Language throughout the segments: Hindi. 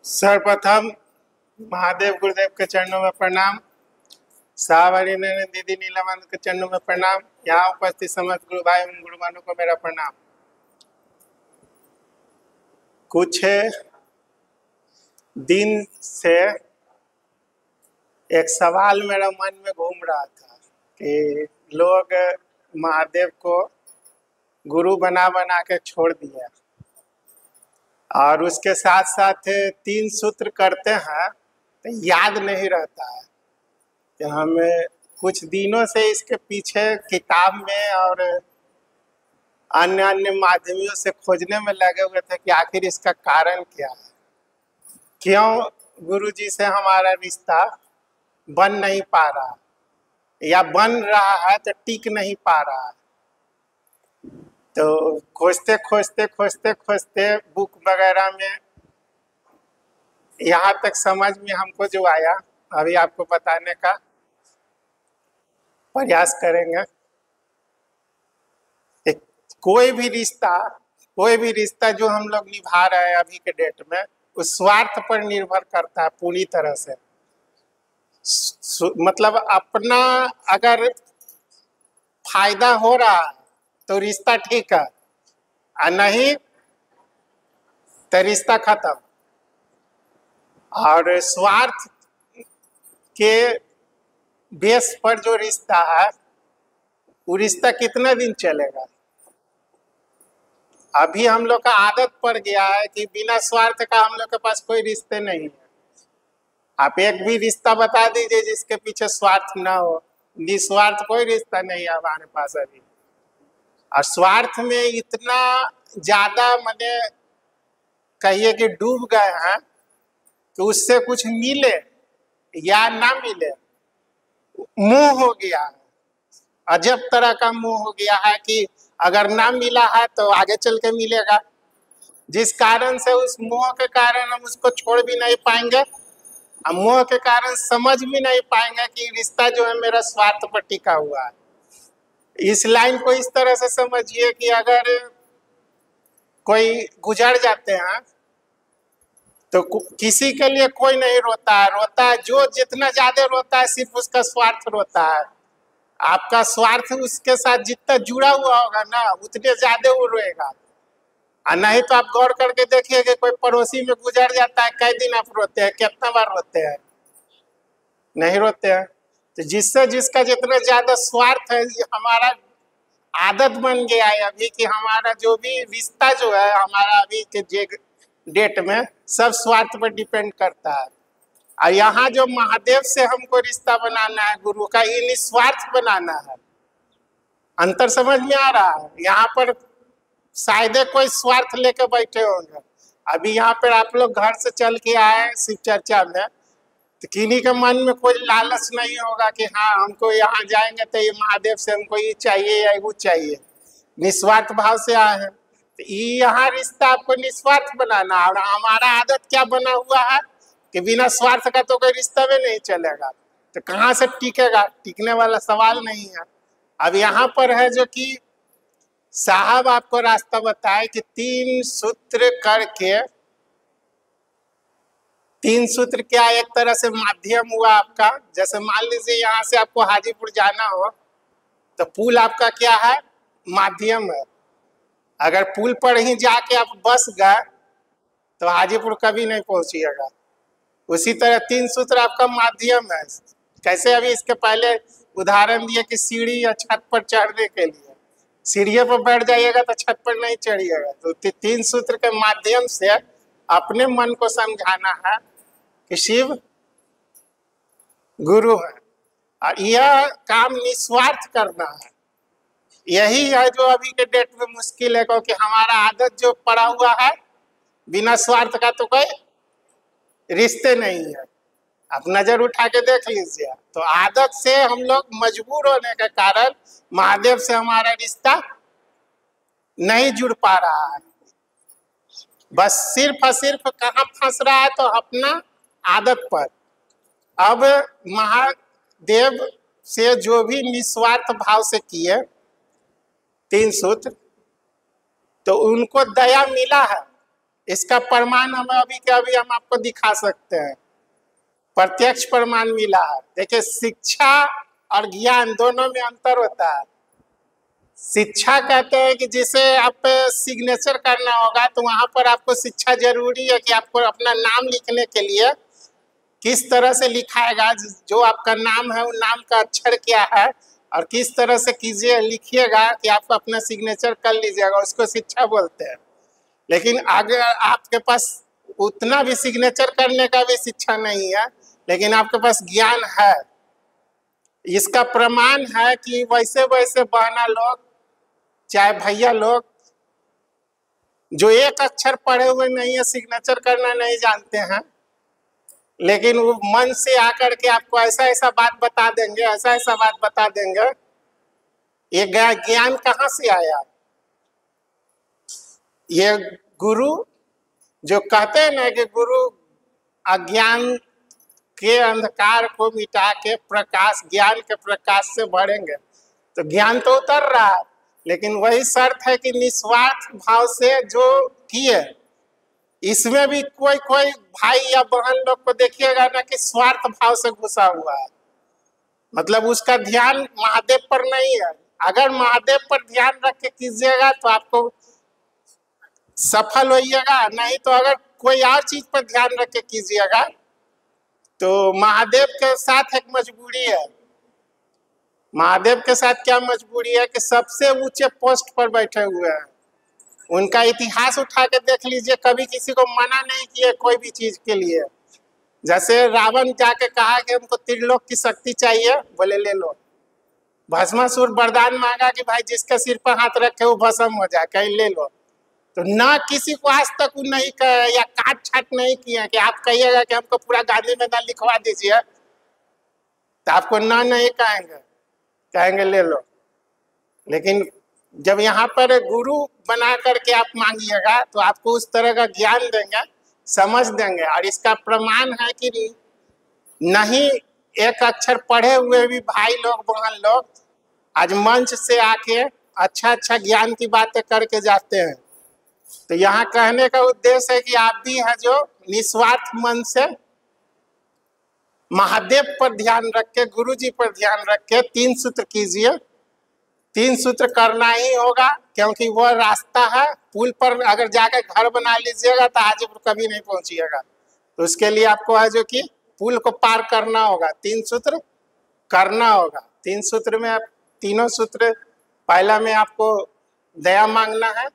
सर्वप्रथम महादेव गुरुदेव के चरणों में प्रणाम। सावरी दीदी नीलानंद के चरणों में प्रणाम। यहाँ उपस्थित समस्त गुरु भाई एवं गुरुमानों को मेरा प्रणाम। कुछ दिन से एक सवाल मेरा मन में घूम रहा था कि लोग महादेव को गुरु बना बना के छोड़ दिया और उसके साथ साथ 3 सूत्र करते हैं तो याद नहीं रहता है। कि हमें कुछ दिनों से इसके पीछे किताब में और अन्य अन्य माध्यमों से खोजने में लगे हुए थे कि आखिर इसका कारण क्या है, क्यों गुरु जी से हमारा रिश्ता बन नहीं पा रहा या बन रहा है तो टिक नहीं पा रहा। तो खोजते खोजते खोजते खोजते बुक वगैरह में यहाँ तक समझ में हमको जो आया अभी आपको बताने का प्रयास करेंगे। कोई भी रिश्ता जो हम लोग निभा रहे हैं अभी के डेट में उस स्वार्थ पर निर्भर करता है पूरी तरह से। मतलब अपना अगर फायदा हो रहा है तो रिश्ता ठीक है और नहीं तो रिश्ता खत्म। और स्वार्थ के बेस पर जो रिश्ता है वो रिश्ता कितना दिन चलेगा। अभी हम लोग का आदत पड़ गया है कि बिना स्वार्थ का हम लोग के पास कोई रिश्ते नहीं है। आप एक भी रिश्ता बता दीजिए जिसके पीछे स्वार्थ ना हो। निस्वार्थ कोई रिश्ता नहीं है हमारे पास अभी। और स्वार्थ में इतना ज्यादा मैंने कहिए कि डूब गए हैं कि उससे कुछ मिले या ना मिले मोह हो गया है। अजब तरह का मोह हो गया है कि अगर ना मिला है तो आगे चल के मिलेगा, जिस कारण से उस मोह के कारण हम उसको छोड़ भी नहीं पाएंगे और मोह के कारण समझ भी नहीं पाएंगे कि रिश्ता जो है मेरा स्वार्थ पर टिका हुआ है। इस लाइन को इस तरह से समझिए कि अगर कोई गुजर जाते हैं तो किसी के लिए कोई नहीं रोता है जो जितना ज्यादा रोता है सिर्फ उसका स्वार्थ रोता है। आपका स्वार्थ उसके साथ जितना जुड़ा हुआ होगा ना उतने ज्यादा वो रोएगा। और नहीं तो आप गौर करके देखिए कि कोई पड़ोसी में गुजर जाता है कई दिन आप रोते हैं, कितना बार रोते हैं? नहीं रोते हैं। तो जिससे जिसका जितना ज्यादा स्वार्थ है हमारा आदत बन गया है अभी कि हमारा जो भी रिश्ता जो है हमारा अभी के डेट में सब स्वार्थ पर डिपेंड करता है। और यहाँ जो महादेव से हमको रिश्ता बनाना है गुरु का ये निस्वार्थ बनाना है। अंतर समझ में आ रहा है? यहाँ पर शायद कोई स्वार्थ लेके बैठे होंगे। अभी यहाँ पर आप लोग घर से चल के आए शिव चर्चा में तो किन्हीं के मन में कोई लालच नहीं होगा कि हाँ हमको यहाँ जाएंगे तो ये महादेव से हमको ये चाहिए या वो चाहिए। निस्वार्थ भाव से आए हैं तो ये यहाँ रिश्ता आपको निस्वार्थ बनाना। और हमारा आदत क्या बना हुआ है कि बिना स्वार्थ का तो कोई रिश्ता में नहीं चलेगा। तो कहाँ से टिकेगा? टिकने वाला सवाल नहीं है। अब यहाँ पर है जो कि साहब आपको रास्ता बताए कि 3 सूत्र करके 3 सूत्र क्या एक तरह से माध्यम हुआ आपका। जैसे मान लीजिए यहाँ से आपको हाजीपुर जाना हो तो पुल आपका क्या है? माध्यम है। अगर पुल पर ही जाके आप बस गए तो हाजीपुर कभी नहीं पहुंचिएगा। उसी तरह 3 सूत्र आपका माध्यम है। कैसे? अभी इसके पहले उदाहरण दिए कि सीढ़ी या छत पर चढ़ने के लिए सीढ़ी पर बैठ जाइएगा तो छत पर नहीं चढ़िएगा। तो 3 सूत्र के माध्यम से अपने मन को समझाना है कि शिव गुरु है और यह काम निस्वार्थ करना है। यही है जो अभी के डेट में मुश्किल है क्योंकि हमारा आदत जो पड़ा हुआ है बिना स्वार्थ का तो कोई रिश्ते नहीं है। आप नजर उठा के देख लीजिए। तो आदत से हम लोग मजबूर होने के कारण महादेव से हमारा रिश्ता नहीं जुड़ पा रहा है। बस सिर्फ और सिर्फ कहाँ फंस रहा है तो अपना आदत पर। अब महादेव से जो भी निस्वार्थ भाव से किए 3 सूत्र तो उनको दया मिला है इसका प्रमाण हम अभी के अभी हम आपको दिखा सकते हैं, प्रत्यक्ष प्रमाण मिला है। देखिए, शिक्षा और ज्ञान दोनों में अंतर होता है। शिक्षा कहते हैं कि जिसे आप सिग्नेचर करना होगा तो वहां पर आपको शिक्षा जरूरी है कि आपको अपना नाम लिखने के लिए किस तरह से लिखाएगा, जो आपका नाम है वो नाम का अक्षर क्या है और किस तरह से कीजिए लिखिएगा कि आप अपना सिग्नेचर कर लीजिएगा, उसको शिक्षा बोलते हैं। लेकिन अगर आपके पास उतना भी सिग्नेचर करने का भी शिक्षा नहीं है, लेकिन आपके पास ज्ञान है, इसका प्रमाण है कि वैसे वैसे बहना लोग चाहे भैया लोग जो एक अक्षर पढ़े हुए नहीं है, सिग्नेचर करना नहीं जानते हैं, लेकिन वो मन से आकर के आपको ऐसा ऐसा बात बता देंगे, ऐसा ऐसा बात बता देंगे। ये ज्ञान कहाँ से आया? ये गुरु जो कहते हैं ना कि गुरु अज्ञान के अंधकार को मिटा के प्रकाश, ज्ञान के प्रकाश से भरेंगे, तो ज्ञान तो उतर रहा है, लेकिन वही शर्त है कि निस्वार्थ भाव से जो किए। इसमें भी कोई कोई भाई या बहन लोग को देखिएगा ना कि स्वार्थ भाव से घुसा हुआ है, मतलब उसका ध्यान महादेव पर नहीं है। अगर महादेव पर ध्यान रख के कीजिएगा तो आपको सफल होइएगा, नहीं तो अगर कोई और चीज पर ध्यान रख के कीजिएगा तो महादेव के साथ एक मजबूरी है। महादेव के साथ क्या मजबूरी है कि सबसे ऊंचे पोस्ट पर बैठे हुए हैं। उनका इतिहास उठा के देख लीजिए, कभी किसी को मना नहीं किए कोई भी चीज के लिए। जैसे रावण जाके कहा कि हमको त्रिलोक की शक्ति चाहिए, बोले ले लो। भस्मासुर वरदान मांगा कि भाई जिसके सिर पर हाथ रखे वो भस्म हो जाए, कहीं ले लो। तो ना किसी को आज तक वो नहीं कहे या काट छाट नहीं किया कि आप कहिएगा कि हमको पूरा गांधी मैदान लिखवा दीजिए, तो आपको ना नहीं कहेंगे, कहेंगे ले लो। लेकिन जब यहाँ पर गुरु बना करके आप मांगिएगा तो आपको उस तरह का ज्ञान देंगे, समझ देंगे। और इसका प्रमाण है कि नहीं एक अक्षर पढ़े हुए भी भाई लोग बहन लोग आज मंच से आके अच्छा अच्छा ज्ञान की बातें करके जाते हैं। तो यहाँ कहने का उद्देश्य है कि आप भी है जो निस्वार्थ मन से महादेव पर ध्यान रख के, गुरु जी पर ध्यान रख के 3 सूत्र कीजिए। 3 सूत्र करना ही होगा, क्योंकि वह रास्ता है। पुल पर अगर जाकर घर बना लीजिएगा तो हाजीपुर कभी नहीं पहुंचिएगा, तो उसके लिए आपको है जो कि पुल को पार करना होगा, 3 सूत्र करना होगा। 3 सूत्र में आप तीनों सूत्र, पहला में आपको दया मांगना है,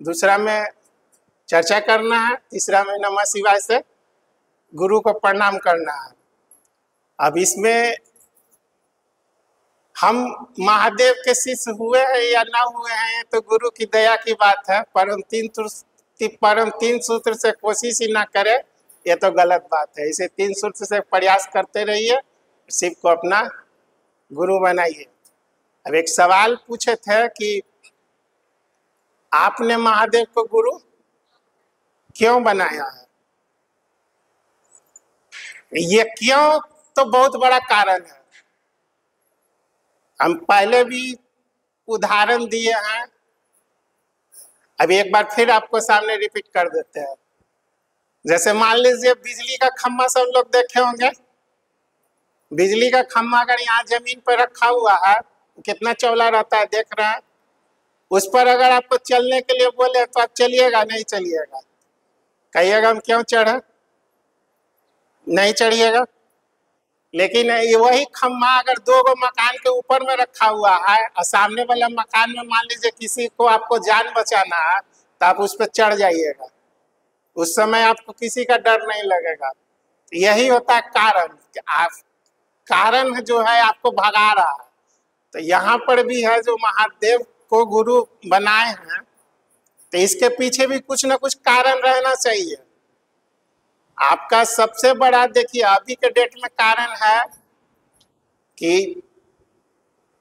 दूसरा में चर्चा करना है, तीसरा में नमः शिवाय से गुरु को प्रणाम करना है। अब इसमें हम महादेव के शिष्य हुए हैं या ना हुए हैं तो गुरु की दया की बात है, परम 3 सूत्र से कोशिश ही ना करे ये तो गलत बात है। इसे 3 सूत्र से प्रयास करते रहिए, शिव को अपना गुरु बनाइए। अब एक सवाल पूछे थे कि आपने महादेव को गुरु क्यों बनाया है? ये क्यों तो बहुत बड़ा कारण है, हम पहले भी उदाहरण दिए हैं, अभी एक बार फिर आपको सामने रिपीट कर देते हैं। जैसे मान लीजिए बिजली का खम्भा सब लोग देखे होंगे। बिजली का खम्भा अगर यहाँ जमीन पर रखा हुआ है, कितना चौड़ा रहता है देख रहे हैं। उस पर अगर आपको चलने के लिए बोले तो आप चलिएगा नहीं चलिएगा? कहिएगा हम क्यों चढ़े, नहीं चढ़िएगा। लेकिन ये वही खम्भा अगर 2 मकान के ऊपर में रखा हुआ है और सामने वाला मकान में मान लीजिए किसी को आपको जान बचाना है तो आप उस पर चढ़ जाइएगा, उस समय आपको किसी का डर नहीं लगेगा। यही होता है कारण कि आप कारण जो है आपको भगा रहा है। तो यहाँ पर भी है जो महादेव को गुरु बनाए हैं, तो इसके पीछे भी कुछ ना कुछ कारण रहना चाहिए। आपका सबसे बड़ा देखिए अभी के डेट में कारण है कि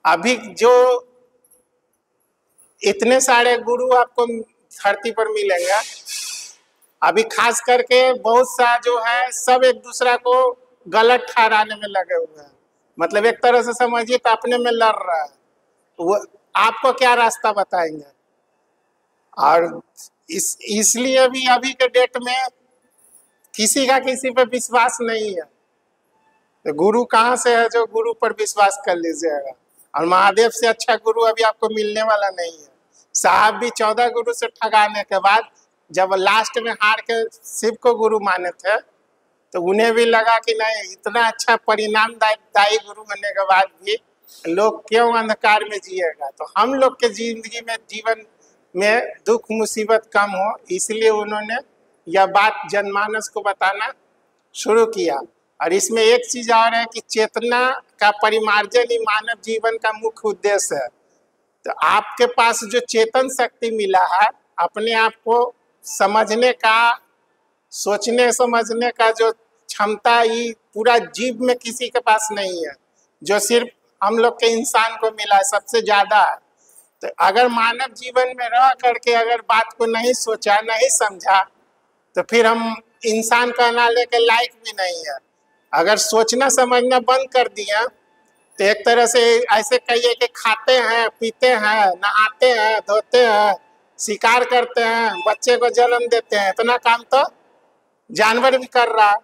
अभी जो इतने सारे गुरु आपको धरती पर मिलेंगे, अभी खास करके बहुत सा जो है सब एक दूसरा को गलत ठहराने में लगे हुए हैं। मतलब एक तरह से समझिए तो अपने में लड़ रहा है, वो आपको क्या रास्ता बताएंगे। और इसलिए भी अभी के डेट में किसी का किसी पे विश्वास नहीं है। तो गुरु कहाँ से है जो गुरु पर विश्वास कर लीजिएगा। और महादेव से अच्छा गुरु अभी आपको मिलने वाला नहीं है। साहब भी 14 गुरु से ठगाने के बाद जब लास्ट में हार के शिव को गुरु माने थे, तो उन्हें भी लगा कि नहीं, इतना अच्छा परिणाम दायी गुरु बनने के बाद भी लोग क्यों अंधकार में जिएगा। तो हम लोग के जिंदगी में, जीवन में दुख मुसीबत कम हो, इसलिए उन्होंने यह बात जनमानस को बताना शुरू किया। और इसमें एक चीज और है कि चेतना का परिमार्जन ही मानव जीवन का मुख्य उद्देश्य है। तो आपके पास जो चेतन शक्ति मिला है, अपने आप को समझने का, सोचने समझने का जो क्षमता, ही पूरा जीव में किसी के पास नहीं है, जो सिर्फ हम लोग के इंसान को मिला है, सबसे ज्यादा है। तो अगर मानव जीवन में रह करके अगर बात को नहीं सोचा, नहीं समझा, तो फिर हम इंसान कहलाने के लायक भी नहीं है। अगर सोचना समझना बंद कर दिया तो एक तरह से ऐसे कहिए कि खाते हैं, पीते हैं, नहाते हैं, धोते हैं, शिकार करते हैं, बच्चे को जन्म देते हैं, इतना काम तो जानवर भी कर रहा है।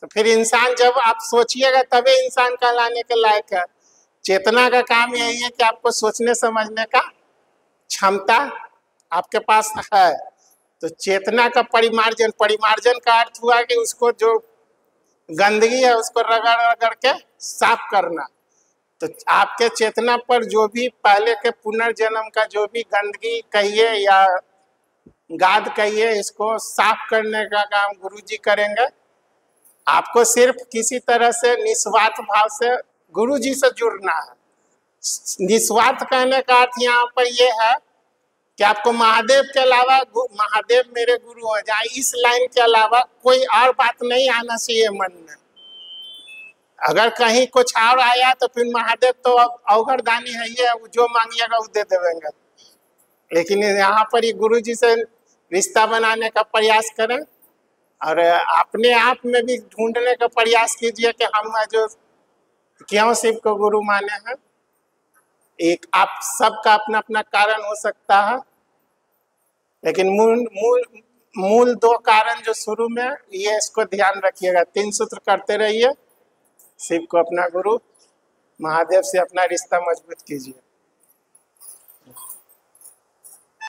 तो फिर इंसान, जब आप सोचिएगा तभी इंसान कहलाने के लायक है। चेतना का काम यही है कि आपको सोचने समझने का क्षमता आपके पास है। तो चेतना का परिमार्जन का अर्थ हुआ कि उसको जो गंदगी है उसको रगड़ रगड़ के साफ करना। तो आपके चेतना पर जो भी पहले के पुनर्जन्म का जो भी गंदगी कहिए या गाद कहिए, इसको साफ करने का काम गुरुजी करेंगे। आपको सिर्फ किसी तरह से निस्वार्थ भाव से गुरुजी से जुड़ना है। निस्वार्थ कहने का अर्थ यहाँ पर यह है कि आपको महादेव के अलावा, महादेव मेरे गुरु हो जाए, इस लाइन के अलावा कोई और बात नहीं आना चाहिए मन में। अगर कहीं कुछ और आया तो फिर महादेव तो अवघरदानी है, ये जो मांगिएगा वो दे देंगे। लेकिन यहाँ पर ही गुरुजी से रिश्ता बनाने का प्रयास करें और अपने आप में भी ढूंढने का प्रयास कीजिए कि हम जो क्यों शिव को गुरु माने हैं। एक आप सबका अपना अपना कारण हो सकता है, लेकिन मूल दो कारण जो शुरू में, ये इसको ध्यान रखिएगा। 3 सूत्र करते रहिए, शिव को अपना गुरु, महादेव से अपना रिश्ता मजबूत कीजिए।